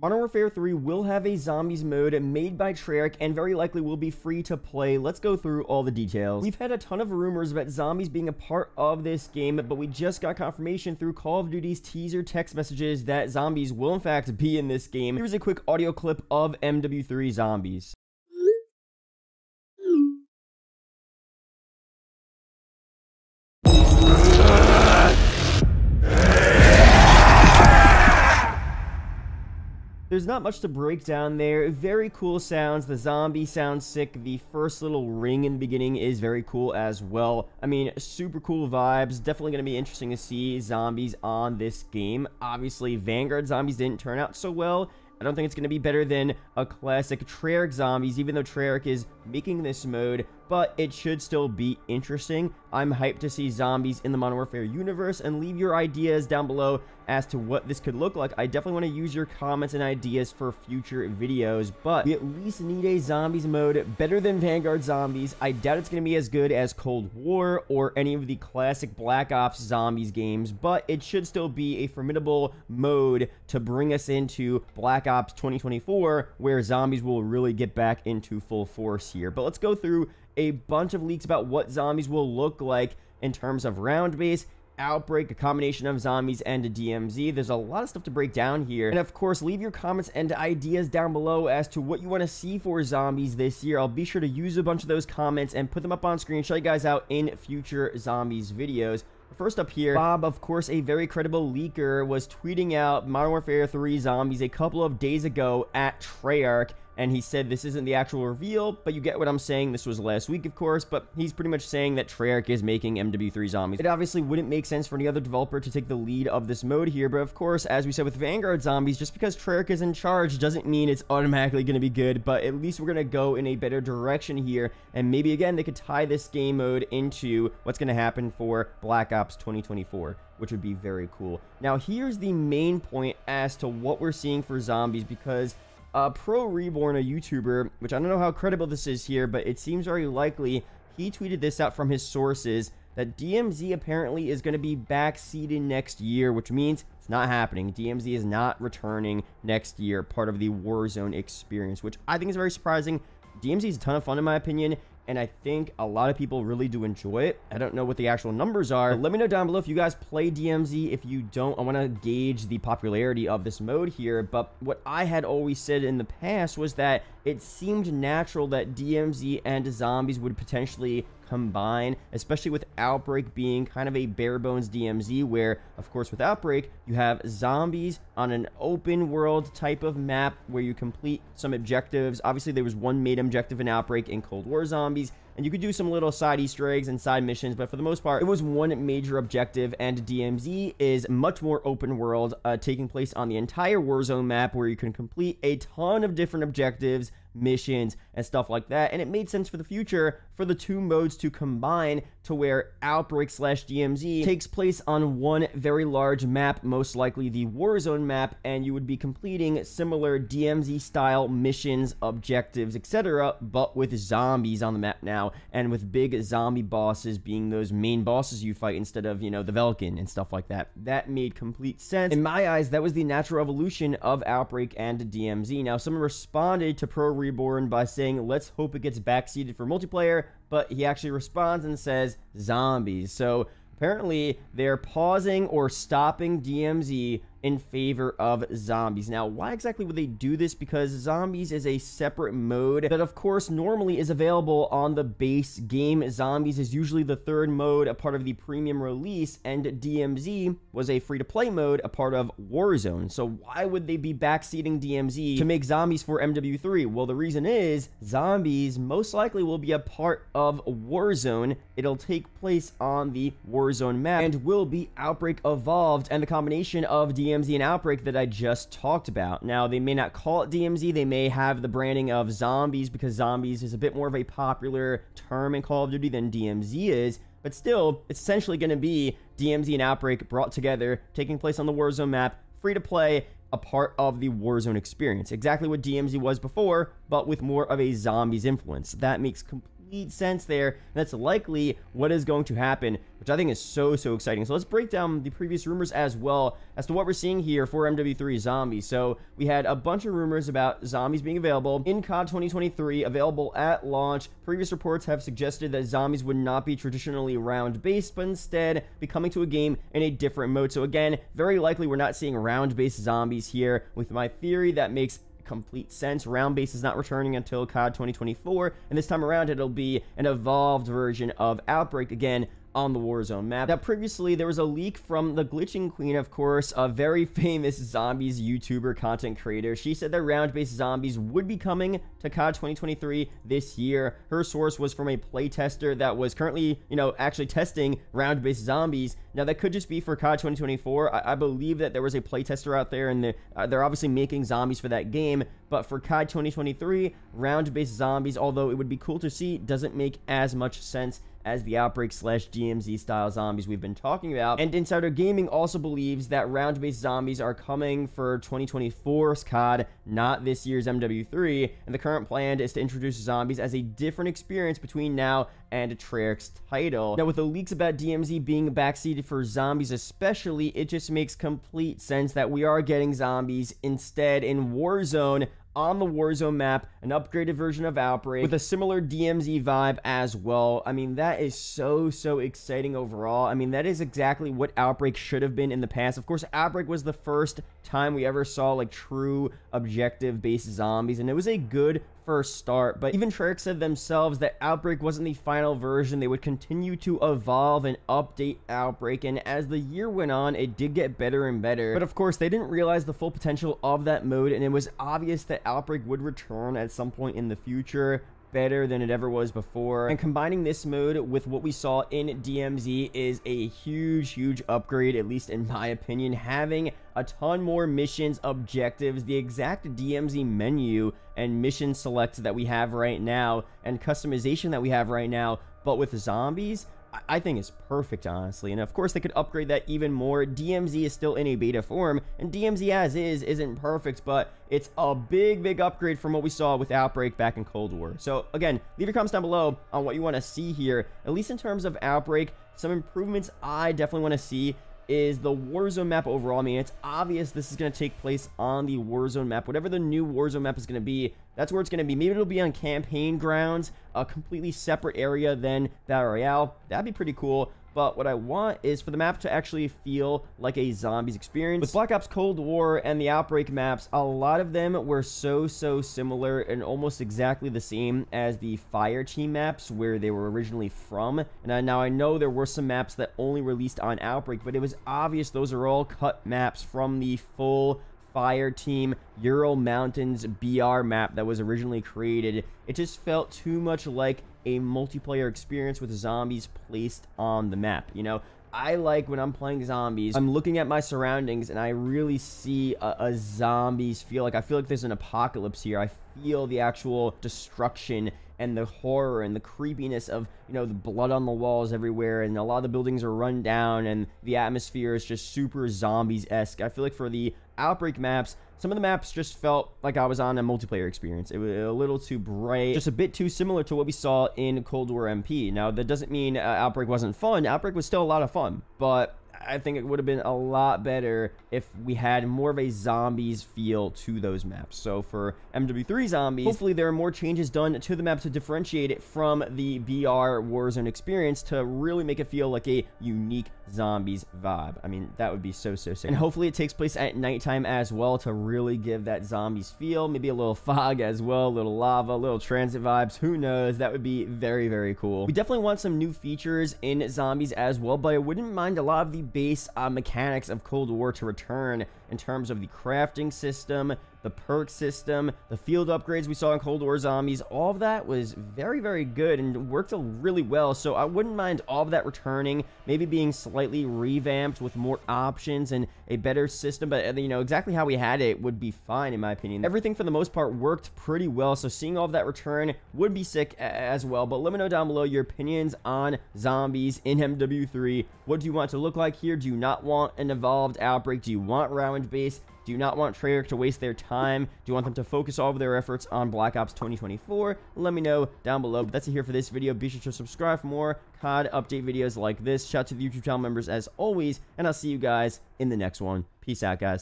Modern Warfare 3 will have a zombies mode made by Treyarch and very likely will be free to play. Let's go through all the details. We've had a ton of rumors about zombies being a part of this game, but we just got confirmation through Call of Duty's teaser text messages that zombies will in fact be in this game. Here's a quick audio clip of MW3 zombies. There's not much to break down there. Very cool sounds. The zombie sounds sick. The first little ring in the beginning is very cool as well. I mean, super cool vibes. Definitely going to be interesting to see zombies on this game. Obviously, Vanguard zombies didn't turn out so well. I don't think it's going to be better than a classic Treyarch zombies, even though Treyarch is making this mode, but it should still be interesting. I'm hyped to see zombies in the Modern Warfare universe, and leave your ideas down below as to what this could look like. I definitely want to use your comments and ideas for future videos, but we at least need a zombies mode better than Vanguard zombies. I doubt it's going to be as good as Cold War or any of the classic Black Ops zombies games, but it should still be a formidable mode to bring us into Black Ops 2024, where zombies will really get back into full force here. But let's go through a bunch of leaks about what zombies will look like in terms of round base, Outbreak, a combination of zombies and a DMZ. There's a lot of stuff to break down here. And of course, leave your comments and ideas down below as to what you want to see for zombies this year. I'll be sure to use a bunch of those comments and put them up on screen, show you guys out in future zombies videos. First up here, Bob, of course, a very credible leaker, was tweeting out Modern Warfare 3 zombies a couple of days ago at Treyarch, and he said this isn't the actual reveal, but you get what I'm saying. This was last week, of course, but he's pretty much saying that Treyarch is making MW3 zombies. It obviously wouldn't make sense for any other developer to take the lead of this mode here, but of course, as we said with Vanguard zombies, just because Treyarch is in charge doesn't mean it's automatically going to be good, but at least we're going to go in a better direction here, and maybe again, they could tie this game mode into what's going to happen for Black Ops 2024, which would be very cool. Now, here's the main point as to what we're seeing for zombies, because Pro Reborn, a YouTuber, which I don't know how credible this is here, but it seems very likely, he tweeted this out from his sources, that DMZ apparently is going to be backseated next year, which means it's not happening. DMZ is not returning next year, part of the Warzone experience, which I think is very surprising. DMZ is a ton of fun in my opinion, and I think a lot of people really do enjoy it. I don't know what the actual numbers are. Let me know down below if you guys play DMZ. If you don't, I want to gauge the popularity of this mode here. But what I had always said in the past was that it seemed natural that DMZ and zombies would potentially combine, especially with Outbreak being kind of a bare bones DMZ, where of course with Outbreak you have zombies on an open world type of map where you complete some objectives. Obviously there was one main objective in Outbreak in Cold War zombies, and you could do some little side Easter eggs and side missions, but for the most part it was one major objective. And DMZ is much more open world, taking place on the entire Warzone map, where you can complete a ton of different objectives, missions, and stuff like that. And it made sense for the future for the two modes to combine, to where Outbreak / DMZ takes place on one very large map, most likely the Warzone map, and you would be completing similar DMZ style missions, objectives, etc., but with zombies on the map now, and with big zombie bosses being those main bosses you fight instead of, you know, the Velkin and stuff like that. That made complete sense. In my eyes, that was the natural evolution of Outbreak and DMZ. Now, someone responded to Pro Reborn by saying, let's hope it gets backseated for multiplayer, but he actually responds and says zombies. So apparently they're pausing or stopping DMZ in favor of zombies. Now, why exactly would they do this? Because zombies is a separate mode that of course normally is available on the base game. Zombies is usually the third mode, a part of the premium release, and DMZ was a free-to-play mode, a part of Warzone. So why would they be backseating DMZ to make zombies for MW3? Well, the reason is zombies most likely will be a part of Warzone. It'll take place on the Warzone map and will be Outbreak evolved, and the combination of DMZ and Outbreak that I just talked about. Now, they may not call it DMZ, they may have the branding of zombies, because zombies is a bit more of a popular term in Call of Duty than DMZ is, but still, it's essentially going to be DMZ and Outbreak brought together, taking place on the Warzone map, free to play, a part of the Warzone experience. Exactly what DMZ was before, but with more of a zombies influence. That makes complete complete sense there. That's likely what is going to happen, which I think is so exciting. So let's break down the previous rumors as well as to what we're seeing here for MW3 Zombies. So we had a bunch of rumors about zombies being available in COD 2023, available at launch. Previous reports have suggested that zombies would not be traditionally round-based, but instead be coming to a game in a different mode. So again, very likely we're not seeing round-based zombies here. With my theory, that makes complete sense. Round base is not returning until COD 2024, and this time around it'll be an evolved version of Outbreak, again on the Warzone map. Now, previously there was a leak from the Glitching Queen, of course, a very famous zombies YouTuber content creator. She said that round-based zombies would be coming to COD 2023 this year. Her source was from a playtester that was currently, actually testing round-based zombies. Now, that could just be for COD 2024. I believe that there was a playtester out there, and they're obviously making zombies for that game. But for COD 2023, round-based zombies, although it would be cool to see, doesn't make as much sense as the Outbreak / DMZ style zombies we've been talking about. And Insider Gaming also believes that round-based zombies are coming for 2024's COD, not this year's MW3, and the current plan is to introduce zombies as a different experience between now and Treyarch's title. Now, with the leaks about DMZ being backseated for zombies especially, it just makes complete sense that we are getting zombies instead in Warzone, on the Warzone map, an upgraded version of Outbreak with a similar DMZ vibe as well. I mean, that is so exciting overall. I mean, that is exactly what Outbreak should have been in the past. Of course, Outbreak was the first time we ever saw like true objective-based zombies, and it was a good first start. But even Treyarch said themselves that Outbreak wasn't the final version. They would continue to evolve and update Outbreak, and as the year went on, it did get better and better. But of course, they didn't realize the full potential of that mode, and it was obvious that Outbreak would return at some point in the future, better than it ever was before. And combining this mode with what we saw in DMZ is a huge upgrade, at least in my opinion. Having a ton more missions, objectives, the exact DMZ menu and mission select that we have right now, and customization that we have right now, but with zombies, I think is perfect, honestly. And of course, they could upgrade that even more. DMZ is still in a beta form, and DMZ as is isn't perfect, but it's a big upgrade from what we saw with Outbreak back in Cold War. So again, leave your comments down below on what you want to see here, at least in terms of Outbreak. Some improvements I definitely want to see is the Warzone map overall. I mean, it's obvious this is going to take place on the Warzone map. Whatever the new Warzone map is going to be, that's where it's going to be. Maybe it'll be on campaign grounds, a completely separate area than Battle Royale. That'd be pretty cool. But what I want is for the map to actually feel like a zombies experience. With Black Ops Cold War and the Outbreak maps, a lot of them were so similar and almost exactly the same as the Fire Team maps where they were originally from. And now I know there were some maps that only released on Outbreak, but it was obvious those are all cut maps from the full Fire Team Ural Mountains BR map that was originally created. It just felt too much like a multiplayer experience with zombies placed on the map. I like when I'm playing zombies, I'm looking at my surroundings and I really see a zombies feel. Like I feel like there's an apocalypse here. I feel the actual destruction and the horror and the creepiness of, the blood on the walls everywhere, and a lot of the buildings are run down, and the atmosphere is just super zombies-esque. I feel like for the Outbreak maps, some of the maps just felt like I was on a multiplayer experience. It was a little too bright, just a bit too similar to what we saw in Cold War MP. Now, that doesn't mean Outbreak wasn't fun. Outbreak was still a lot of fun, but I think it would have been a lot better if we had more of a zombies feel to those maps. So for MW3 zombies, hopefully there are more changes done to the map to differentiate it from the BR Warzone experience to really make it feel like a unique zombies vibe. I mean, that would be so sick. And hopefully it takes place at nighttime as well to really give that zombies feel. Maybe a little fog as well, a little lava, a little transit vibes. Who knows? That would be very cool. We definitely want some new features in zombies as well, but I wouldn't mind a lot of the base mechanics of Cold War to return in terms of the crafting system, the perk system, the field upgrades we saw in Cold War Zombies. All of that was very good and worked really well, so I wouldn't mind all of that returning, maybe being slightly revamped with more options and a better system, but exactly how we had it would be fine in my opinion. Everything for the most part worked pretty well, so seeing all of that return would be sick as well. But let me know down below your opinions on zombies in MW3. What do you want it to look like here? Do you not want an evolved Outbreak? Do you want round challenge base. Do you not want Treyarch to waste their time? Do you want them to focus all of their efforts on Black Ops 2024? Let me know down below. But that's it here for this video. Be sure to subscribe for more COD update videos like this. Shout out to the YouTube channel members as always, and I'll see you guys in the next one. Peace out, guys.